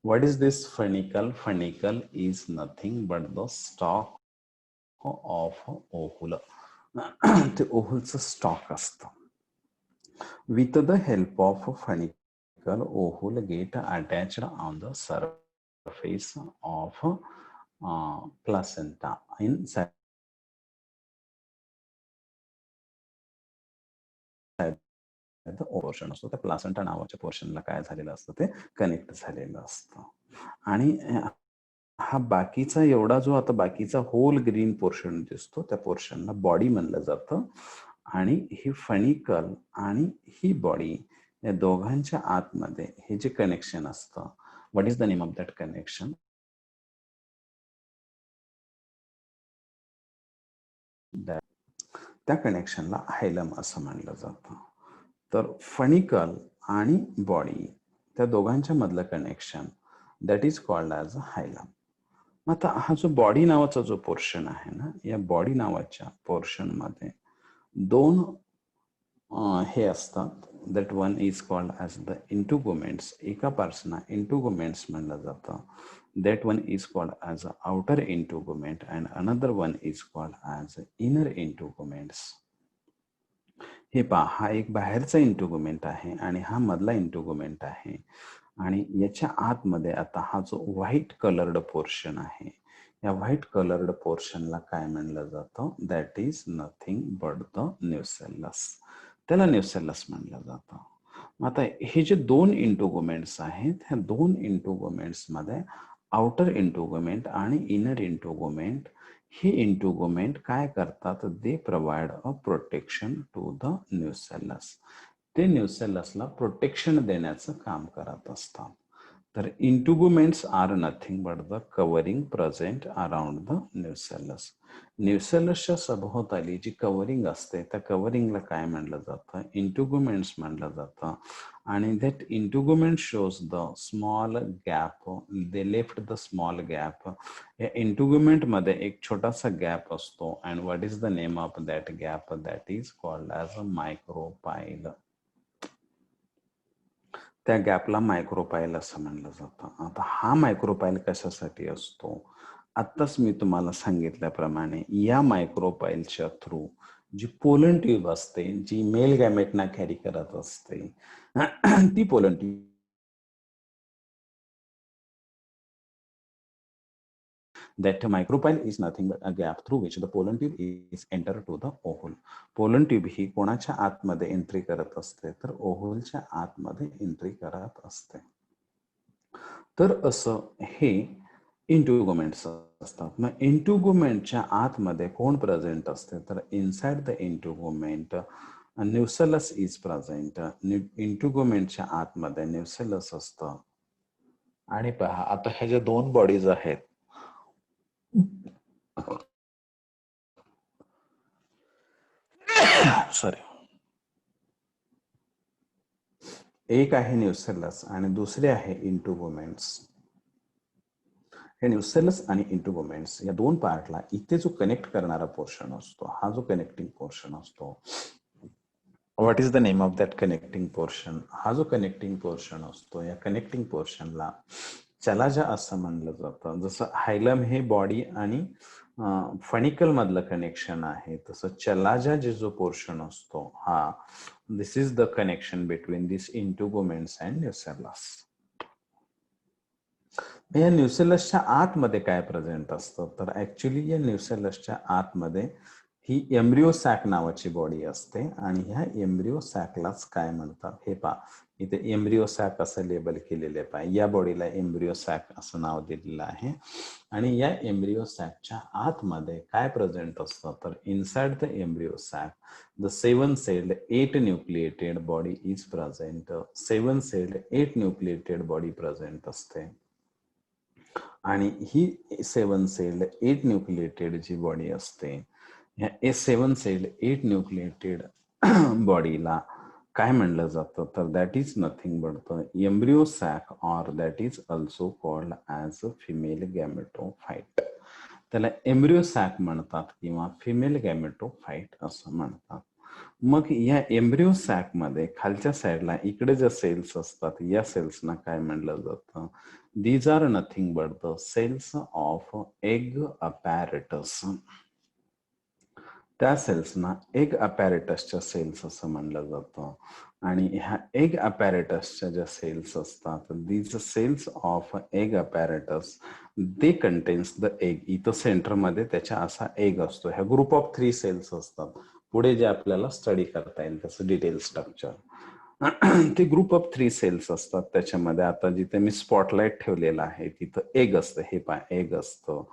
What is this funicle? Funicle is nothing but the stalk of ovule. ते ओव्हलचं stock असतं. With the help of funicle, ovule get attached on the surface of placenta inside portion असतो. त्या placenta नावाच्या पोर्शनला काय झालेलं असतं, ते connect झालेलं असतं. आणि हा बाकीचा एवढा जो आता बाकीचा होल ग्रीन पोर्शन दिसतो, त्या पोर्शनला बॉडी म्हणलं जातं. आणि ही फनिकल आणि ही बॉडी या दोघांच्या आतमध्ये हे जे कनेक्शन असतं, what is the name of that connection? त्या कनेक्शनला हायलम असं म्हणलं जातं. तर फनिकल आणि बॉडी त्या दोघांच्या मधलं connection that is called as a hilum. आता हा जो बॉडी नावाचा जो पोर्शन आहे ना, या बॉडी नावाच्या पोर्शन मध्ये दोन हे असतात. That one is called as the integuments. एका पार्ट्सना इंटुगुमेंट्स म्हणलं जातं. That one is called as a outer integument and another one is called as inner integuments. हे पहा, हा एक बाहेरचा इंटुगुमेंट आहे आणि हा मधला इंटुगुमेंट आहे. आणि याच्या आतमध्ये आता हा जो व्हाईट कलर्ड पोर्शन आहे, या व्हाईट कलर्ड पोर्शनला काय म्हणलं जातं? That is nothing but the nucellus. त्याला न्यूसेलस म्हणलं जातं. आता हे जे दोन इंटुगुमेंट्स आहेत, ह्या दोन इंटुगुमेंट्स मध्ये आउटर इंटुगुमेंट आणि इनर इंटुगुमेंट, हे इंटुगुमेंट काय करतात? They provide a protection to the nucellus. ते न्यूसेलसला प्रोटेक्शन देण्याचं काम करत असतात. तर integuments are nothing but the covering present around the nucellus. न्यूसेलसच्या सभोवताली जी कवरिंग असते, त्या कवरिंगला काय म्हणलं जातं? इंटुगुमेंट्स म्हणलं जातं. आणि that integument shows the small gap. They left the small gap. या इंटुगुमेंट मध्ये एक छोटासा गॅप असतो. And what is the name of that gap? That is called as a micropyle. त्या गॅपला मायक्रोपाईल असं म्हणलं जातं. आता हा मायक्रोपाईल कशासाठी असतो? आत्ताच मी तुम्हाला सांगितल्याप्रमाणे या मायक्रोपाईलच्या थ्रू जी पोलन ट्यूब असते, जी मेल गॅमेटना कॅरी करत असते, ती pollen tube that micropyle is nothing but a gap through which the pollen tube is enter to the ovule. Pollen tube ही कोणाच्या आतमध्ये एंट्री करत असते? तर ओव्हलच्या आतमध्ये एंट्री करत असते. तर असं हे इंटुगुमेंट्स असतात. मग इंटुगुमेंटच्या आतमध्ये कोण प्रेझेंट असते? तर inside the integument nucellus is present. इंटुगुमेंटच्या आतमध्ये न्यूसेलस असतं. आणि पहा, आता ह्या ज्या दोन बॉडीज आहेत, सॉरी, एक आहे न्यूसेलस आणि दुसरे आहे इंटुगुमेंट्स. हे न्यूसेलस आणि इंटुगुमेंट्स या दोन पार्टला इथे जो कनेक्ट करणारा पोर्शन असतो, हा जो कनेक्टिंग पोर्शन असतो, what is the name of that connecting portion? हा जो कनेक्टिंग पोर्शन असतो, या कनेक्टिंग पोर्शनला चलाजा असं म्हणलं जातं. जसं हायलम हे बॉडी आणि फनिकल मधलं कनेक्शन आहे, तसं चलाजा जे जो पोर्शन असतो, हा this is the connection between this integuments and nucellus. या न्यूसेलसच्या आतमध्ये काय प्रेझेंट असतं? तर ऍक्च्युली या न्यूसेलसच्या आतमध्ये ही एम्ब्रिओ सॅक नावाची बॉडी असते. आणि ह्या एम्ब्रिओ सॅकलाच काय म्हणतात? हे पहा, इथे एम्ब्रिओ सॅक असं लेबल केलेले आहे. या बॉडीला एम्ब्रिओ सॅक असं नाव दिलेलं आहे. आणि या एम्ब्रिओ सॅकच्या आतमध्ये काय प्रेझेंट असतं? तर inside the embryo sac the 7 celled 8 nucleated body is present. 7 celled 8 nucleated body present असते. आणि ही 7 सेल्ड 8 न्यूक्लिएटेड जी बॉडी असते, ह्या 7 सेल्ड 8 न्यूक्लिएटेड बॉडीला काय म्हणलं जातं? तर that is nothing but the embryo sac, or that is also called as a female gametophyte. त्याला एम्ब्रिओ सॅक म्हणतात किंवा फिमेल गॅमेटोफाइट असं म्हणतात. मग या एम्ब्रिओ सॅक मध्ये खालच्या साईडला इकडे ज्या सेल्स असतात या सेल्सना काय म्हणलं जातं? These are nothing but the cells of egg apparatus. त्या सेल्सना एग अपॅरेटसच्या सेल्स असं म्हणलं जातं. आणि ह्या एग अपॅरेटसच्या ज्या सेल्स असतात, these cells of egg apparatus they contains the egg. इथं सेंटरमध्ये त्याच्या असा एग असतो. ह्या ग्रुप ऑफ 3 सेल्स असतात. पुढे जे आपल्याला स्टडी करता येईल त्याचं डिटेल स्ट्रक्चर. ते ग्रुप ऑफ 3 सेल्स असतात. त्याच्यामध्ये आता जिथे मी स्पॉटलाइट ठेवलेला आहे तिथं एग असतं. हे पहा, एग असतं.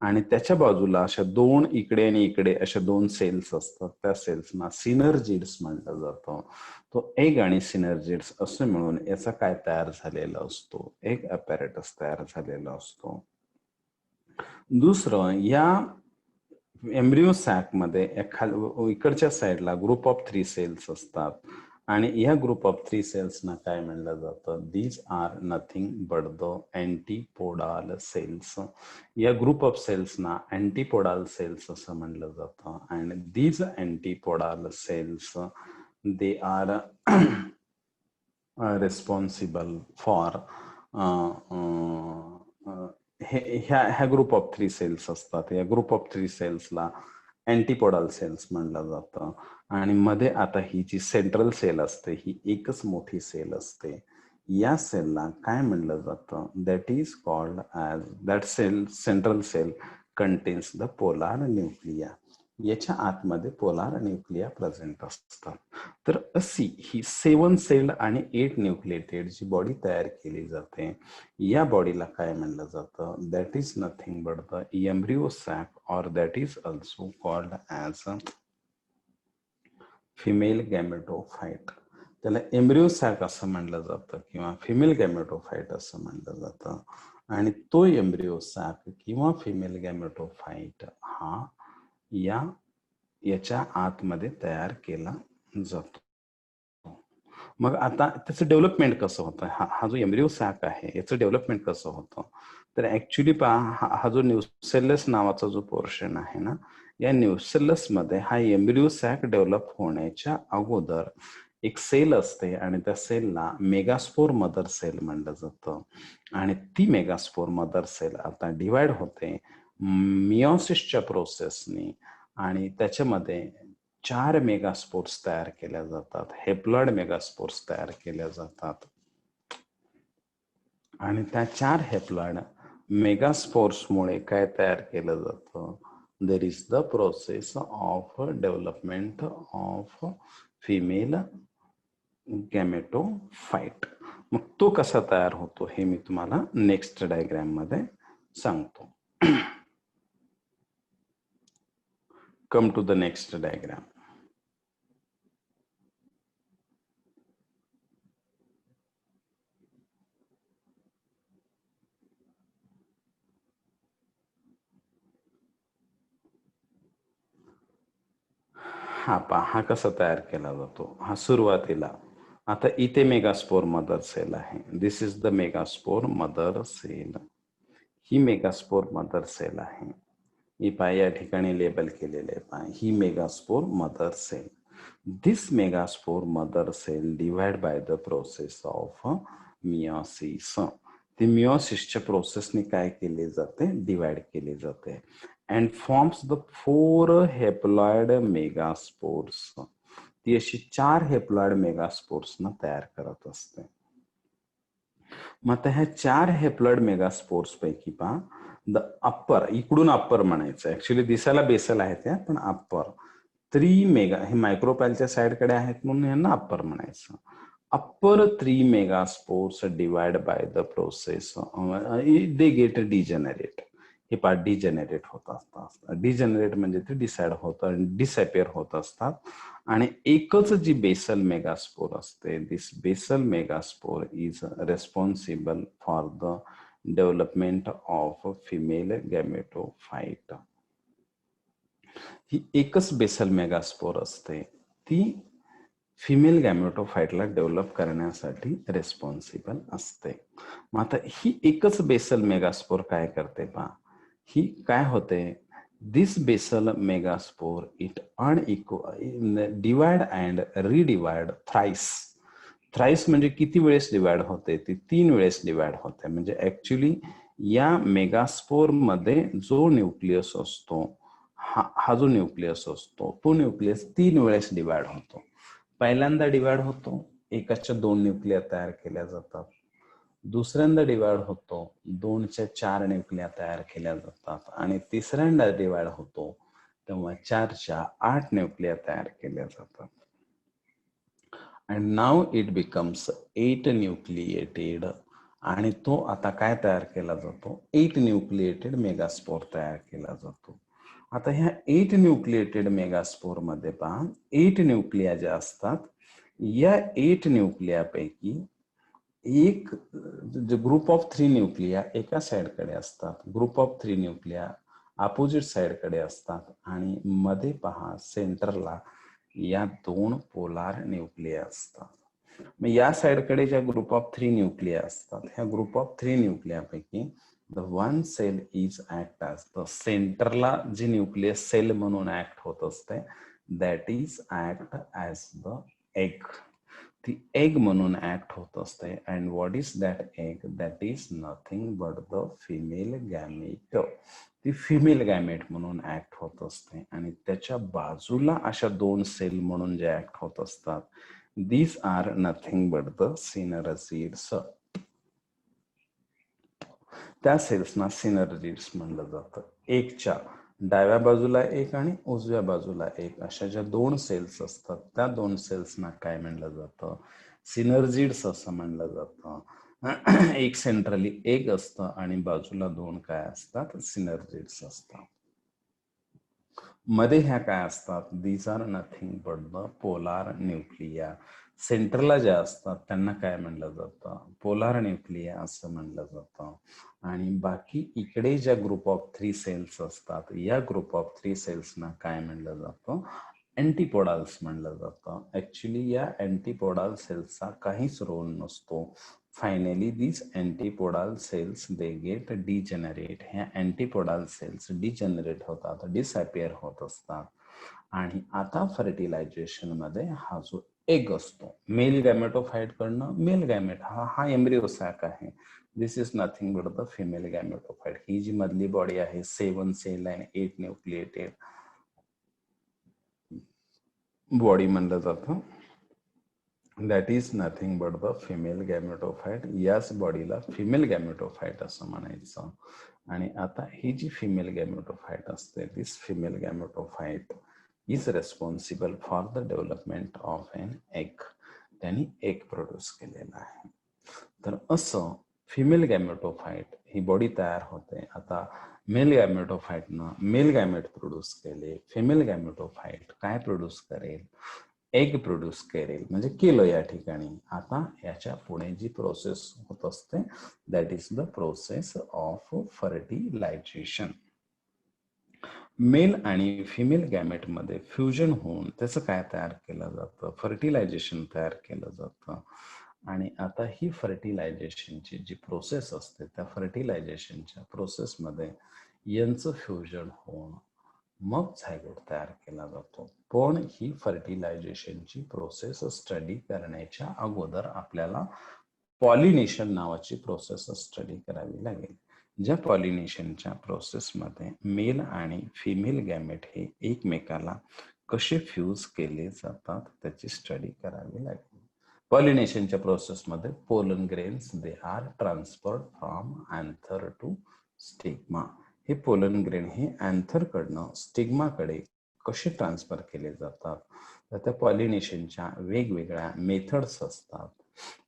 आणि त्याच्या बाजूला अशा 2 इकडे आणि इकडे अशा 2 सेल्स असतात. त्या सेल्सना सिनर्जिड्स म्हटलं जातं. तो एग आणि सिनर्जिड्स असं मिळून याचा काय तयार झालेला असतो? एग अपॅरेटस तयार झालेला असतो. दुसरं, या एम्ब्रिओ सॅक मध्ये इकडच्या साईडला ग्रुप ऑफ 3 सेल्स असतात. आणि या ग्रुप ऑफ 3 सेल्सना काय म्हणलं जातं? These are nothing but the antipodal cells. या ग्रुप ऑफ सेल्सना अँटीपोडाल सेल्स असं म्हणलं जातं. आणि these antipodal cells they are responsible for ह्या ग्रुप ऑफ 3 सेल्स असतात. या ग्रुप ऑफ 3 सेल्सला अँटीपोडाल सेल्स म्हणलं जातं. आणि मध्ये आता ही जी सेंट्रल सेल असते ही एकच मोठी सेल असते. या सेलला काय म्हणलं जातं? That is called as that cell central cell contains the polar nuclei. याच्या आतमध्ये पोलार न्यूक्लिया प्रेझेंट असतात. तर अशी ही 7 सेल्ड आणि 8 न्यूक्लिएटेड जी बॉडी तयार केली जाते, या बॉडीला काय म्हणलं जातं? That is nothing but the embryo sac or that is also called as female gametophyte. त्याला एम्ब्रिओ सॅक असं म्हणलं जातं किंवा फिमेल गॅमेटोफाइट असं म्हणलं जातं. आणि तो एम्ब्रिओ सॅक किंवा फिमेल गॅमेटोफाइट हा याच्या आतमध्ये तयार केला जातो. मग आता त्याचं डेव्हलपमेंट कसं होतं? हा जो एम्ब्रिओ सॅक आहे याचं डेव्हलपमेंट कसं होतं? तर ऍक्च्युली पहा, हा जो न्यूसेलस नावाचा जो पोर्शन आहे ना, या न्यूसेलस मध्ये हा एम्ब्रिओ सॅक डेव्हलप होण्याच्या अगोदर एक सेल असते आणि त्या सेलला मेगास्पोर मदर सेल म्हणलं जातं. आणि ती मेगास्पोर मदर सेल आता डिवाइड होते मियोसिसच्या प्रोसेसने. आणि त्याच्यामध्ये 4 मेगास्पोर्स तयार केल्या जातात. हेप्लॉइड मेगास्पोर्स तयार केल्या जातात. आणि त्या 4 हेप्लॉइड मेगास्पोर्समुळे काय तयार केलं जातं? There is the process of development of female gametophyte. मग तो कसा तयार होतो हे मी तुम्हाला नेक्स्ट डायग्राम मध्ये सांगतो. Come to the next diagram. हा पहा, हा कसा तयार केला जातो? हा सुरुवातीला आता इथे मेगास्पोर मदर सेल आहे. This is the megaspore mother cell. ही मेगास्पोर मदर सेल आहे. ही पहा या ठिकाणी लेबल केलेले आहे. पहा, ही megaspore mother cell. This megaspore mother cell divide by the process of meiosis. ती मियोसिसच्या प्रोसेसने काय केले जाते? डिवाइड केली जाते. And forms the 4 haploid megaspores. ती अशी 4 हेप्लॉइड मेगास्पोर्सना तयार करत असते. मग आता ह्या 4 हेप्लॉइड मेगास्पोर्स पैकी पहा, द अप्पर, इकडून अप्पर म्हणायचं, ऍक्च्युली दिसायला बेसल आहे त्या, पण अप्पर 3 मेगा, हे मायक्रोपाईलच्या साईडकडे आहेत म्हणून यांना अप्पर म्हणायचं. Upper 3 megaspores divide by the process they get degenerate. हे पार्ट डिजनरेट होत असतात. डिजनरेट म्हणजे ते डिसाइड होतं, डिसअपिअर होत असतात. आणि एकच जी बेसल मेगास्पोर असते, this basal megaspore is responsible for the development of female gametophyte. ही एकच बेसल मेगास्पोर असते, ती फिमेल गॅमेटोफाइटला डेव्हलप करण्यासाठी रेस्पॉन्सिबल असते. मग आता ही एकच बेसल मेगास्पोर काय करते पहा, ही काय होते? This basal megaspore it divide and redivide thrice. Thrice म्हणजे किती वेळेस डिवाइड होते, ती 3 वेळेस डिवाइड होते. म्हणजे ऍक्च्युली या मेगास्पोर मध्ये जो न्यूक्लियस असतो, हा जो न्यूक्लियस असतो, तो न्यूक्लियस 3 वेळेस डिवाइड होतो. पहिल्यांदा डिवाइड होतो, एकाच्या 2 न्यूक्लिया तयार केल्या जातात. दुसऱ्यांदा डिवाइड होतो, 2च्या 4 न्यूक्लिया तयार केल्या जातात. आणि तिसऱ्यांदा डिवाइड होतो तेव्हा 4च्या 8 न्यूक्लिया तयार केल्या जातात. and now it becomes 8 nucleated. आणि तो आता काय तयार केला जातो, 8 न्यूक्लिएटेड मेगास्पोर तयार केला जातो. आता ह्या 8 न्यूक्लिएटेड मेगास्पोर मध्ये पहा, 8 न्यूक्लिया ज्या असतात, या 8 न्यूक्लियापैकी एक ग्रुप ऑफ 3 न्यूक्लिया एका साइडकडे असतात, ग्रुप ऑफ 3 न्यूक्लिया अपोजिट साइडकडे असतात. आणि मध्ये पहा सेंटरला या 2 पोलार न्यूक्लिया असतात. मग या साइडकडे ज्या ग्रुप ऑफ 3 न्यूक्लिया असतात, ह्या ग्रुप ऑफ 3 न्यूक्लियापैकी the one cell is act as the सेंटरला जी न्यूक्लियस सेल म्हणून ऍक्ट होत असते, that is act as the egg. ती एग म्हणून ऍक्ट होत असते. And what is that egg, that is nothing but the female gamete. ती फिमेल गॅमेट म्हणून ऍक्ट होत असते. आणि त्याच्या बाजूला अशा 2 सेल म्हणून जे ऍक्ट होत असतात, these are nothing but the synergids. त्या सेल्सना सिनर्जिड्स म्हणलं जातं. एकच्या डाव्या बाजूला एक आणि उजव्या बाजूला एक अशा ज्या 2 सेल्स असतात, त्या 2 सेल्सना काय म्हणलं जातं, सिनर्जिड्स असं म्हणलं जातं. एक सेंट्रली एक असतं आणि बाजूला 2 काय असतात, सिनर्जिड्स असतात. मध्ये ह्या काय असतात, these are nothing but the polar nuclei. सेंटरला ज्या असतात त्यांना काय म्हणलं जातं, पोलार न्यूक्लिया असं म्हणलं जातं. आणि बाकी इकडे ज्या ग्रुप ऑफ 3 सेल्स असतात, या ग्रुप ऑफ 3 सेल्सना काय म्हणलं जातं, अँटीपोडाल्स म्हणलं जातं. ऍक्च्युली या अँटीपोडाल सेल्सचा काहीच रोल नसतो. Finally these antipodal cells they get degenerate. ह्या अँटीपोडाल सेल्स डिजनरेट होतात, डिसअपिअर होत असतात. आणि आता फर्टिलायझेशन मध्ये हा जो एग असतो, मेल गॅमेटोफाइट कडनं मेल गॅमेट हा एम्ब्रियो सॅक आहे. This is nothing but the female gametophyte. ही जी मधली बॉडी आहे 7 सेल आणि 8 न्यूक्लिएटेड बॉडी म्हणलं जातं. That is nothing but the female gametophyte. याच बॉडीला फिमेल गॅमेटोफाइट असं म्हणायचं. आणि आता ही जी फिमेल गॅमेटोफाइट असते, this female gametophyte is responsible for the development of an egg. त्यांनी एग प्रोड्यूस केलेला आहे. तर असं फिमेल गॅमेटोफाइट ही बॉडी तयार होते. आता मेल गॅमेटोफाइटनं मेल गॅमेट प्रोड्यूस केले, फिमेल गॅमेटोफाइट काय प्रोड्यूस करेल, एग प्रोड्यूस करेल. म्हणजे केलं या ठिकाणी. आता याच्या पुढे जी प्रोसेस होत असते, that is the process of fertilisation. Male आणि फिमेल गॅमेट मध्ये फ्युजन होऊन त्याचं काय तयार केलं जातं, फर्टिलायझेशन तयार केलं जातं. आणि आता ही फर्टिलायझेशनची जी प्रोसेस असते, त्या फर्टिलायझेशनच्या प्रोसेसमध्ये यांचं फ्युजन होऊन मग झायगोट तयार केला जातो. पण ही फर्टिलायझेशनची प्रोसेस स्टडी करण्याच्या अगोदर आपल्याला पॉलिनेशन नावाची प्रोसेस स्टडी करावी लागेल. ज्या पॉलिनेशनच्या प्रोसेसमध्ये मेल आणि फिमेल गॅमेट हे एकमेकाला कसे फ्यूज केले जातात त्याची स्टडी करावी लागेल. पॉलिनेशनच्या प्रोसेसमध्ये pollen grains they are transferred from anther to stigma. हे पोलन ग्रेन हे अँथर कडनं स्टिग्माकडे कसे ट्रान्सफर केले जातात, तर त्या पॉलिनेशनच्या वेगवेगळ्या मेथड्स असतात.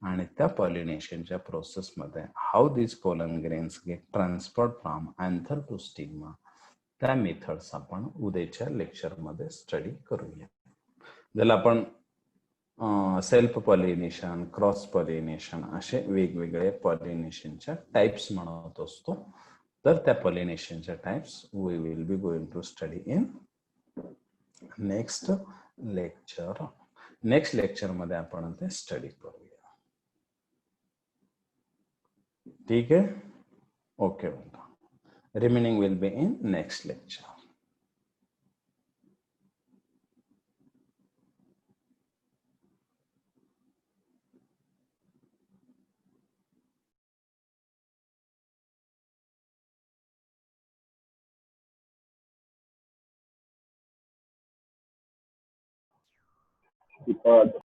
आणि त्या पॉलिनेशनच्या प्रोसेसमध्ये how this pollen grains get transferred from anther to stigma, त्या मेथड्स आपण उद्याच्या लेक्चरमध्ये स्टडी करूया. ज्याला आपण सेल्फ पॉलिनेशन, क्रॉस पॉलिनेशन असे वेगवेगळे पॉलिनेशनच्या टाइप्स म्हणत असतो. तर त्या पॉलिनेशनच्या types we will be going to study in next lecture. Next lecture मध्ये आपण ते स्टडी करूया. ठीक आहे, okay. Remaining will be in next lecture. the